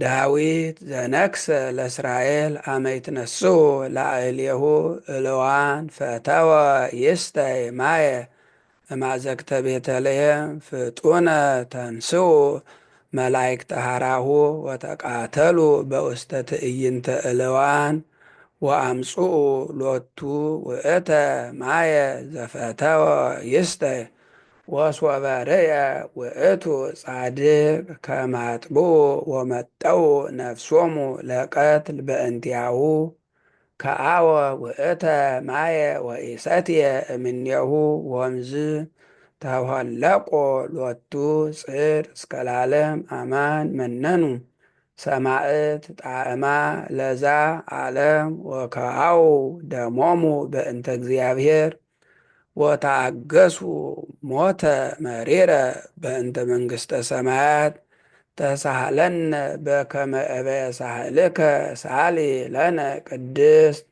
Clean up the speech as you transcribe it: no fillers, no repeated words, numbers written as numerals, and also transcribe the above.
ዳዊት ዘነክሰ ለእስራኤል አመ ይትነስኡ ላዕሌሁ እልዋን ፈተወ ይስተይ ማየ እማዘግተ ቤተልሔም ፍጡነ ተንስኡ መላእክተ ሃራሁ ወተቃተሉ በውስተ ትዕይንተ እልዋን ወአምጽኡ ሎቱ ውእተ ማየ ዘፈተወ ይስተይ ወሶበ ርእየ ውእቱ ጻድቅ ከመ አጥብኡ ወመጠው ነፍሶሙ ለቀትል በእንቲአሁ ከአወ ውእተ ማየ ወኢሰትየ እምኔሁ ወምዝ ተኍለቆ ሎቱ ጽር እስከ ለዓለም አማን መነኑ ሰማዕት ጣዕማ ለዛ ዓለም ወከአው ደሞሙ በእንተ እግዚአብሔር ወታገሱ ሞተ መሪረ በእንተ መንግሥተ ሰማያት ተሳሃለነ በከመ እበየ ሳህልከ ሳሊ ለነ ቅድስት